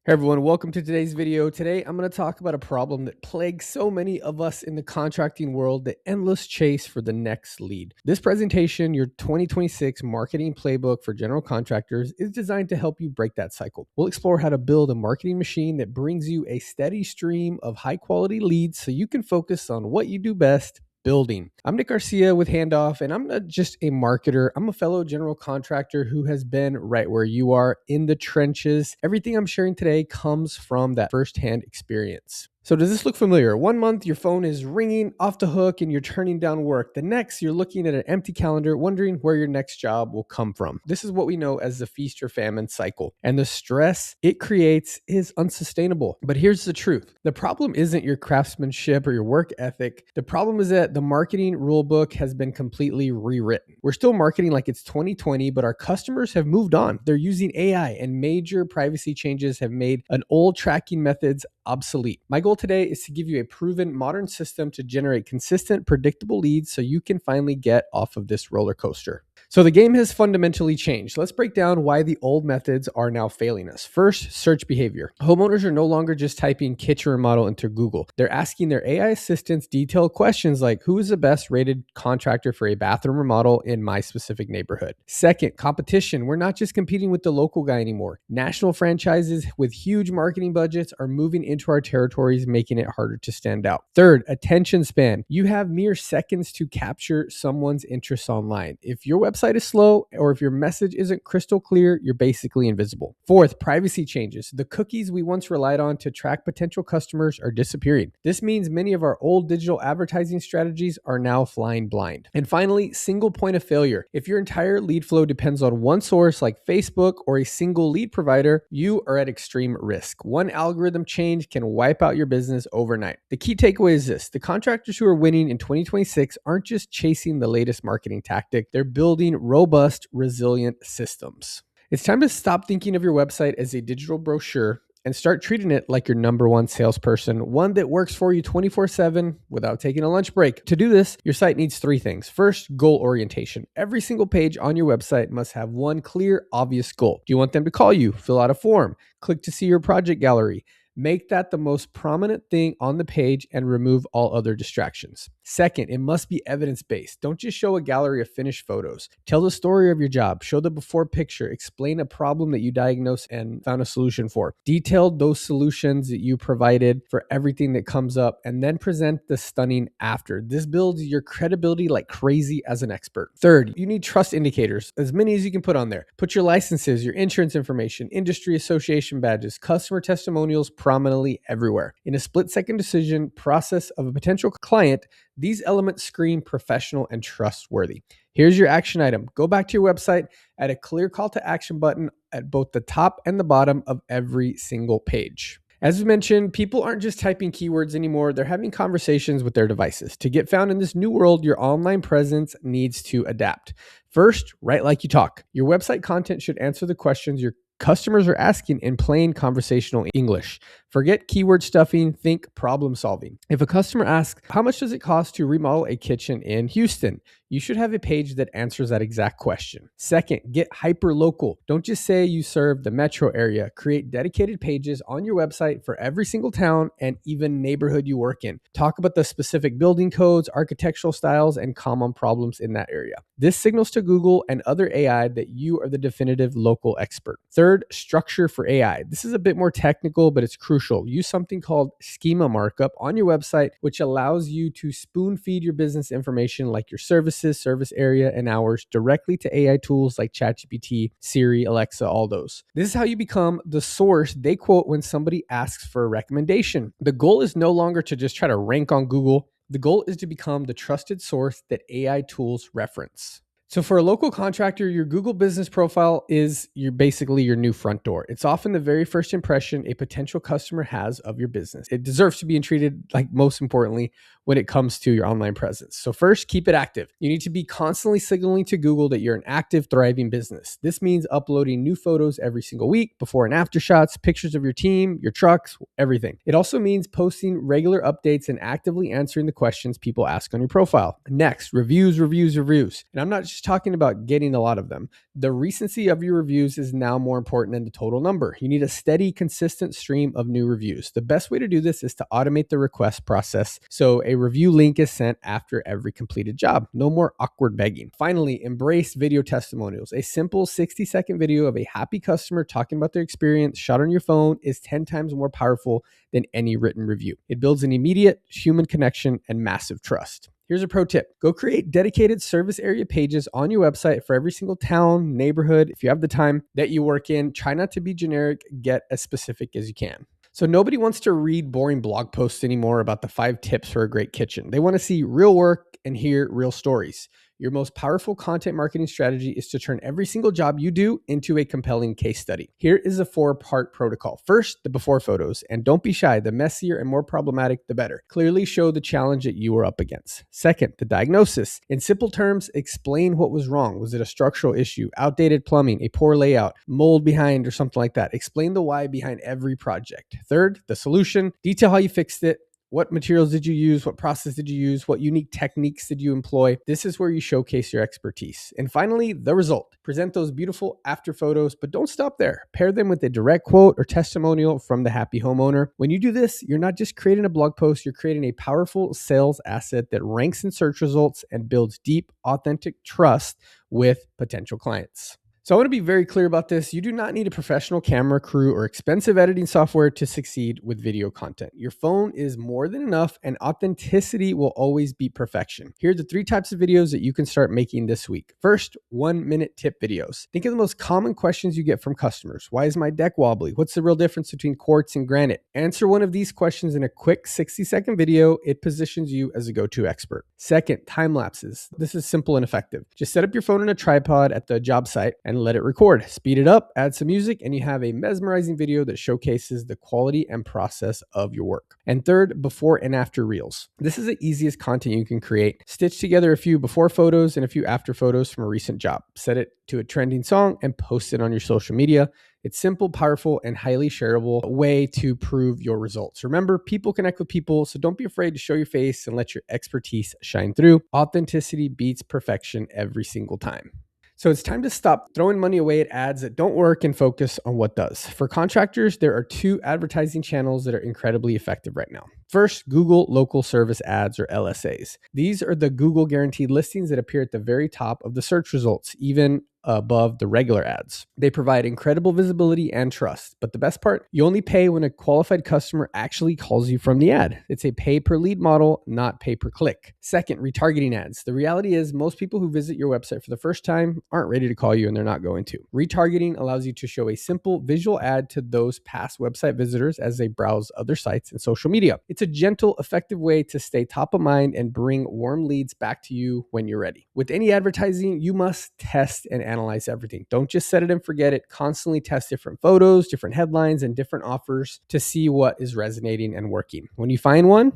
Hey everyone, welcome to today's video. Today, I'm going to talk about a problem that plagues so many of us in the contracting world, the endless chase for the next lead. This presentation, your 2026 marketing playbook for general contractors, is designed to help you break that cycle. We'll explore how to build a marketing machine that brings you a steady stream of high quality leads so you can focus on what you do best, building. I'm Nick Garcia with Handoff, and I'm not just a marketer. I'm a fellow general contractor who has been right where you are in the trenches. Everything I'm sharing today comes from that firsthand experience. So does this look familiar? One month, your phone is ringing off the hook and you're turning down work. The next, you're looking at an empty calendar, wondering where your next job will come from. This is what we know as the feast or famine cycle. And the stress it creates is unsustainable. But here's the truth. The problem isn't your craftsmanship or your work ethic. The problem is that the marketing rule book has been completely rewritten. We're still marketing like it's 2020, but our customers have moved on. They're using AI, and major privacy changes have made an old tracking methods obsolete. My goal today is to give you a proven modern system to generate consistent, predictable leads so you can finally get off of this roller coaster. So the game has fundamentally changed. Let's break down why the old methods are now failing us. First, search behavior. Homeowners are no longer just typing kitchen remodel into Google. They're asking their AI assistants detailed questions like, who is the best rated contractor for a bathroom remodel in my specific neighborhood? Second, competition. We're not just competing with the local guy anymore. National franchises with huge marketing budgets are moving into our territories, making it harder to stand out. Third, attention span. You have mere seconds to capture someone's interest online. If your website is slow or if your message isn't crystal clear, you're basically invisible. Fourth, privacy changes. The cookies we once relied on to track potential customers are disappearing. This means many of our old digital advertising strategies are now flying blind. And finally, single point of failure. If your entire lead flow depends on one source like Facebook or a single lead provider, you are at extreme risk. One algorithm change can wipe out your business overnight. The key takeaway is this: the contractors who are winning in 2026 aren't just chasing the latest marketing tactic, they're building robust, resilient systems. It's time to stop thinking of your website as a digital brochure and start treating it like your number one salesperson, one that works for you 24/7 without taking a lunch break. To do this, your site needs three things. First, goal orientation. Every single page on your website must have one clear, obvious goal. Do you want them to call you, fill out a form, click to see your project gallery? Make that the most prominent thing on the page and remove all other distractions. Second, it must be evidence-based. Don't just show a gallery of finished photos. Tell the story of your job. Show the before picture. Explain a problem that you diagnosed and found a solution for. Detail those solutions that you provided for everything that comes up, and then present the stunning after. This builds your credibility like crazy as an expert. Third, you need trust indicators, as many as you can put on there. Put your licenses, your insurance information, industry association badges, customer testimonials prominently everywhere. In a split-second decision process of a potential client, these elements scream professional and trustworthy. Here's your action item. Go back to your website, add a clear call to action button at both the top and the bottom of every single page. As we mentioned, people aren't just typing keywords anymore, they're having conversations with their devices. To get found in this new world, your online presence needs to adapt. First, write like you talk. Your website content should answer the questions your customers are asking in plain conversational English. Forget keyword stuffing, think problem solving. If a customer asks, how much does it cost to remodel a kitchen in Houston? You should have a page that answers that exact question. Second, get hyper local. Don't just say you serve the metro area. Create dedicated pages on your website for every single town and even neighborhood you work in. Talk about the specific building codes, architectural styles, and common problems in that area. This signals to Google and other AI that you are the definitive local expert. Third, structure for AI. This is a bit more technical, but it's crucial. Use something called schema markup on your website, which allows you to spoon feed your business information like your services, service area, and hours directly to AI tools like ChatGPT, Siri, Alexa, all those. This is how you become the source they quote when somebody asks for a recommendation. The goal is no longer to just try to rank on Google. The goal is to become the trusted source that AI tools reference. So for a local contractor, your Google business profile is basically your new front door. It's often the very first impression a potential customer has of your business. It deserves to be treated, like most importantly, when it comes to your online presence. So first, keep it active. You need to be constantly signaling to Google that you're an active, thriving business. This means uploading new photos every single week, before and after shots, pictures of your team, your trucks, everything. It also means posting regular updates and actively answering the questions people ask on your profile. Next, reviews. And I'm not just talking about getting a lot of them. The recency of your reviews is now more important than the total number. You need a steady, consistent stream of new reviews. The best way to do this is to automate the request process so a review link is sent after every completed job. No more awkward begging. Finally, embrace video testimonials. A simple 60-second video of a happy customer talking about their experience shot on your phone is 10 times more powerful than any written review. It builds an immediate human connection and massive trust. Here's a pro tip. Go create dedicated service area pages on your website for every single town, neighborhood. If you have the time that you work in, try not to be generic, get as specific as you can. So nobody wants to read boring blog posts anymore about the 5 tips for a great kitchen. They want to see real work and hear real stories. Your most powerful content marketing strategy is to turn every single job you do into a compelling case study. Here is a 4-part protocol. First, the before photos. And don't be shy. The messier and more problematic, the better. Clearly show the challenge that you were up against. Second, the diagnosis. In simple terms, explain what was wrong. Was it a structural issue, outdated plumbing, a poor layout, mold behind, or something like that? Explain the why behind every project. Third, the solution. Detail how you fixed it. What materials did you use? What process did you use? What unique techniques did you employ? This is where you showcase your expertise. And finally, the result. Present those beautiful after photos, but don't stop there. Pair them with a direct quote or testimonial from the happy homeowner. When you do this, you're not just creating a blog post, you're creating a powerful sales asset that ranks in search results and builds deep, authentic trust with potential clients. So I want to be very clear about this. You do not need a professional camera crew or expensive editing software to succeed with video content. Your phone is more than enough, and authenticity will always beat perfection. Here are the 3 types of videos that you can start making this week. First, 1-minute tip videos. Think of the most common questions you get from customers. Why is my deck wobbly? What's the real difference between quartz and granite? Answer one of these questions in a quick 60-second video. It positions you as a go-to expert. Second, time lapses. This is simple and effective. Just set up your phone on a tripod at the job site and let it record. Speed it up, add some music, and you have a mesmerizing video that showcases the quality and process of your work. And third, before and after reels. This is the easiest content you can create. Stitch together a few before photos and a few after photos from a recent job. Set it to a trending song and post it on your social media. It's simple, powerful, and highly shareable way to prove your results. Remember, people connect with people, so don't be afraid to show your face and let your expertise shine through. Authenticity beats perfection every single time. So it's time to stop throwing money away at ads that don't work and focus on what does. For contractors, there are 2 advertising channels that are incredibly effective right now. First, Google Local Service Ads, or LSAs. These are the Google guaranteed listings that appear at the very top of the search results, even above the regular ads. They provide incredible visibility and trust. But the best part, you only pay when a qualified customer actually calls you from the ad. It's a pay per lead model, not pay per click. Second, retargeting ads. The reality is most people who visit your website for the first time aren't ready to call you, and they're not going to. Retargeting allows you to show a simple visual ad to those past website visitors as they browse other sites and social media. It's a gentle, effective way to stay top of mind and bring warm leads back to you when you're ready. With any advertising, you must test and analyze everything. Don't just set it and forget it. Constantly test different photos, different headlines, and different offers to see what is resonating and working. When you find one,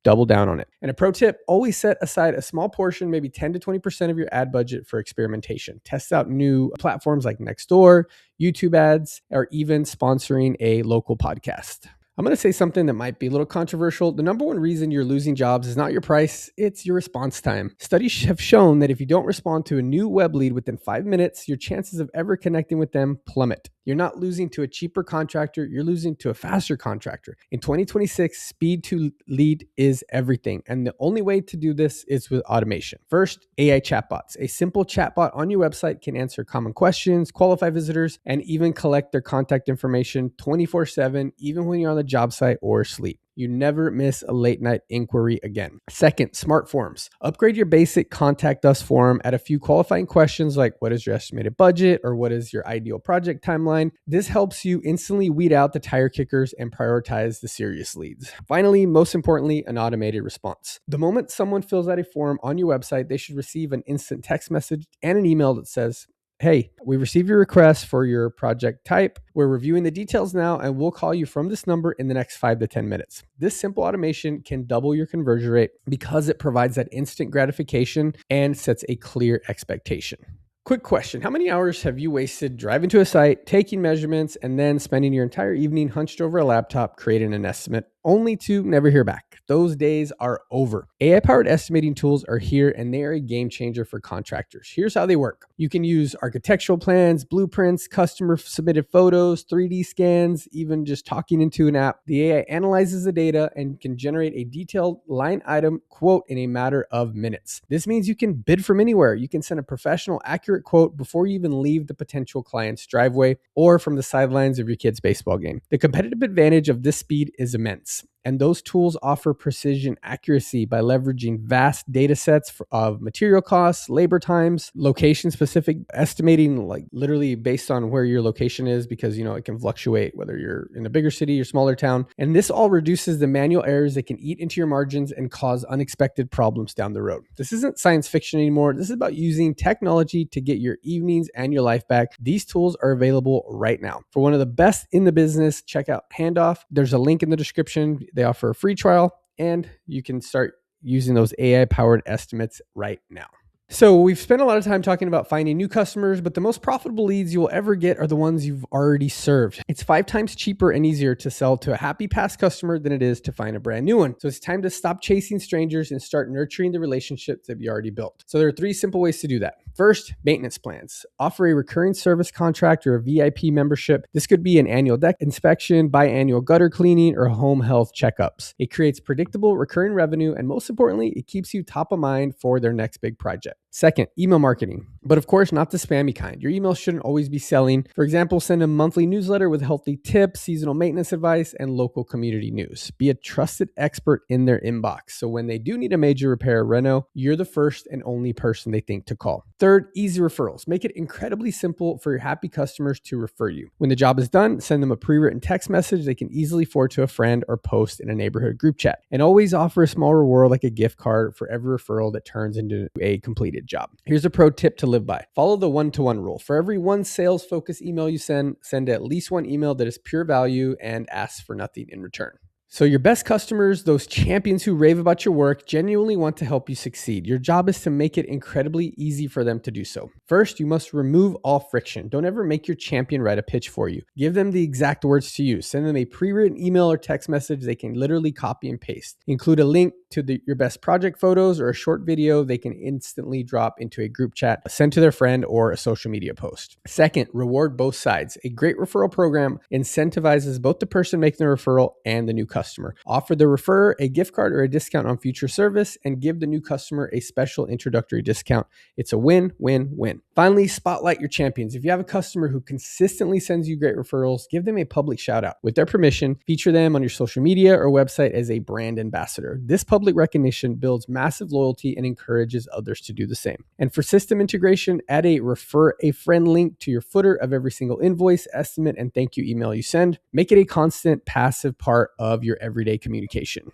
double down on it. And a pro tip, always set aside a small portion, maybe 10 to 20% of your ad budget for experimentation. Test out new platforms like Nextdoor, YouTube ads, or even sponsoring a local podcast. I'm going to say something that might be a little controversial. The number one reason you're losing jobs is not your price, it's your response time. Studies have shown that if you don't respond to a new web lead within 5 minutes, your chances of ever connecting with them plummet. You're not losing to a cheaper contractor, you're losing to a faster contractor. In 2026, speed to lead is everything. And the only way to do this is with automation. First, AI chatbots. A simple chatbot on your website can answer common questions, qualify visitors, and even collect their contact information 24/7, even when you're on the job site or asleep. You never miss a late night inquiry again. Second, smart forms. Upgrade your basic contact us form. Add a few qualifying questions like what is your estimated budget or what is your ideal project timeline. This helps you instantly weed out the tire kickers and prioritize the serious leads. Finally, most importantly, an automated response. The moment someone fills out a form on your website, they should receive an instant text message and an email that says, hey, we received your request for your project type. We're reviewing the details now, and we'll call you from this number in the next 5 to 10 minutes. This simple automation can double your conversion rate because it provides that instant gratification and sets a clear expectation. Quick question. How many hours have you wasted driving to a site, taking measurements, and then spending your entire evening hunched over a laptop creating an estimate only to never hear back? Those days are over. AI-powered estimating tools are here, and they are a game changer for contractors. Here's how they work. You can use architectural plans, blueprints, customer-submitted photos, 3D scans, even just talking into an app. The AI analyzes the data and can generate a detailed line item quote in a matter of minutes. This means you can bid from anywhere. You can send a professional, accurate quote before you even leave the potential client's driveway or from the sidelines of your kid's baseball game. The competitive advantage of this speed is immense. And those tools offer precision accuracy by leveraging vast data sets of material costs, labor times, location specific estimating, like literally based on where your location is, because it can fluctuate whether you're in a bigger city or smaller town. And this all reduces the manual errors that can eat into your margins and cause unexpected problems down the road. This isn't science fiction anymore. This is about using technology to get your evenings and your life back. These tools are available right now. For one of the best in the business, check out Handoff. There's a link in the description. They offer a free trial, and you can start using those AI-powered estimates right now. So we've spent a lot of time talking about finding new customers, but the most profitable leads you will ever get are the ones you've already served. It's 5 times cheaper and easier to sell to a happy past customer than it is to find a brand new one. So it's time to stop chasing strangers and start nurturing the relationships that you already built. So there are 3 simple ways to do that. First, maintenance plans. Offer a recurring service contract or a VIP membership. This could be an annual deck inspection, biannual gutter cleaning, or home health checkups. It creates predictable recurring revenue, and most importantly, it keeps you top of mind for their next big project. Second, email marketing. But of course, not the spammy kind. Your email shouldn't always be selling. For example, send a monthly newsletter with healthy tips, seasonal maintenance advice, and local community news. Be a trusted expert in their inbox. So when they do need a major repair or reno, you're the first and only person they think to call. Third, easy referrals. Make it incredibly simple for your happy customers to refer you. When the job is done, send them a pre-written text message they can easily forward to a friend or post in a neighborhood group chat. And always offer a small reward like a gift card for every referral that turns into a completed job. Here's a pro tip to live by. Follow the 1-to-1 rule. For every one sales focused email you send at least one email that is pure value and asks for nothing in return. So your best customers, those champions who rave about your work, genuinely want to help you succeed. Your job is to make it incredibly easy for them to do so. First, you must remove all friction. Don't ever make your champion write a pitch for you. Give them the exact words to use. Send them a pre-written email or text message they can literally copy and paste. Include a link to your best project photos or a short video they can instantly drop into a group chat, send to their friend, or a social media post. Second, reward both sides. A great referral program incentivizes both the person making the referral and the new customer. Offer the referrer a gift card or a discount on future service and give the new customer a special introductory discount. It's a win-win-win. Finally, spotlight your champions. If you have a customer who consistently sends you great referrals, give them a public shout out. With their permission, feature them on your social media or website as a brand ambassador. This public recognition builds massive loyalty and encourages others to do the same. And for system integration, add a refer a friend link to your footer of every single invoice, estimate, and thank you email you send. Make it a constant, passive part of your everyday communication.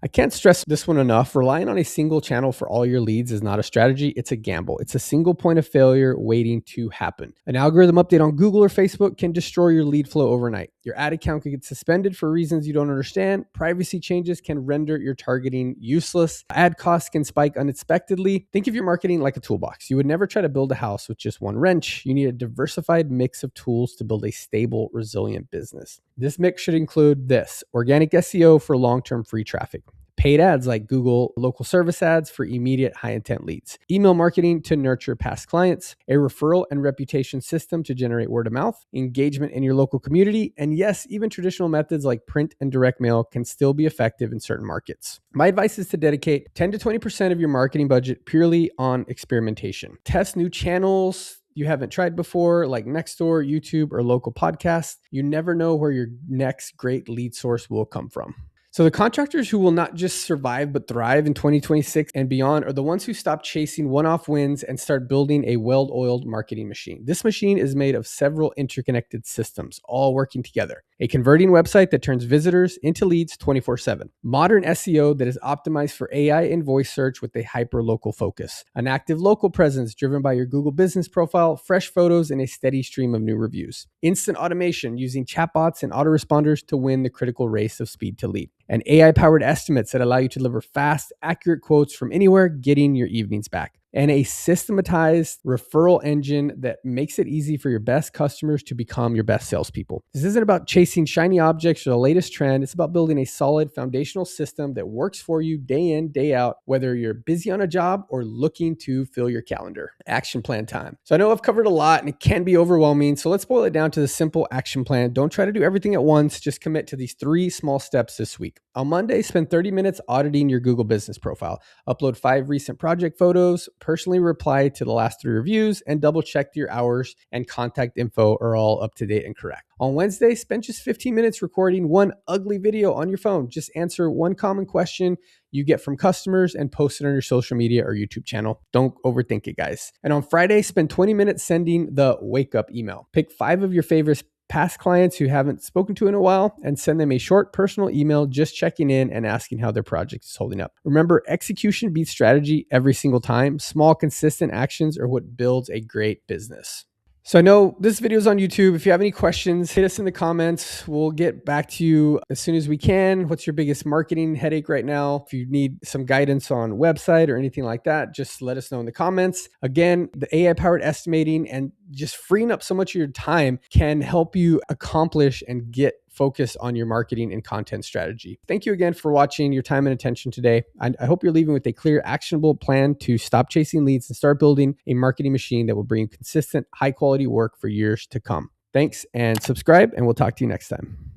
I can't stress this one enough. Relying on a single channel for all your leads is not a strategy. It's a gamble. It's a single point of failure waiting to happen. An algorithm update on Google or Facebook can destroy your lead flow overnight. Your ad account can get suspended for reasons you don't understand. Privacy changes can render your targeting useless. Ad costs can spike unexpectedly. Think of your marketing like a toolbox. You would never try to build a house with just one wrench. You need a diversified mix of tools to build a stable, resilient business. This mix should include this: organic SEO for long-term free traffic, paid ads like Google local service ads for immediate high intent leads, email marketing to nurture past clients, a referral and reputation system to generate word of mouth, engagement in your local community, and yes, even traditional methods like print and direct mail can still be effective in certain markets. My advice is to dedicate 10 to 20% of your marketing budget purely on experimentation. Test new channels you haven't tried before, like Nextdoor, YouTube, or local podcasts. You never know where your next great lead source will come from. So the contractors who will not just survive but thrive in 2026 and beyond are the ones who stop chasing one-off wins and start building a well-oiled marketing machine. This machine is made of several interconnected systems, all working together. A converting website that turns visitors into leads 24/7. Modern SEO that is optimized for AI and voice search with a hyper-local focus. An active local presence driven by your Google business profile, fresh photos, and a steady stream of new reviews. Instant automation using chatbots and autoresponders to win the critical race of speed to lead. And AI-powered estimates that allow you to deliver fast, accurate quotes from anywhere, getting your evenings back. And a systematized referral engine that makes it easy for your best customers to become your best salespeople. This isn't about chasing shiny objects or the latest trend. It's about building a solid foundational system that works for you day in, day out, whether you're busy on a job or looking to fill your calendar. Action plan time. So I know I've covered a lot and it can be overwhelming. So let's boil it down to the simple action plan. Don't try to do everything at once. Just commit to these 3 small steps this week. On Monday, spend 30 minutes auditing your Google business profile. Upload 5 recent project photos, personally reply to the last 3 reviews, and double check your hours and contact info are all up to date and correct. On Wednesday, spend just 15 minutes recording 1 ugly video on your phone. Just answer 1 common question you get from customers and post it on your social media or YouTube channel. Don't overthink it, guys. And on Friday, spend 20 minutes sending the wake up email. Pick 5 of your favorites past clients who haven't spoken to in a while and send them a short personal email just checking in and asking how their project is holding up. Remember, execution beats strategy every single time. Small, consistent actions are what builds a great business. So I know this video is on YouTube. If you have any questions, hit us in the comments. We'll get back to you as soon as we can. What's your biggest marketing headache right now? If you need some guidance on website or anything like that, just let us know in the comments. Again, the AI-powered estimating and just freeing up so much of your time can help you accomplish and get focused on your marketing and content strategy. Thank you again for watching, your time and attention today. I hope you're leaving with a clear, actionable plan to stop chasing leads and start building a marketing machine that will bring you consistent, high quality work for years to come. Thanks and subscribe, and we'll talk to you next time.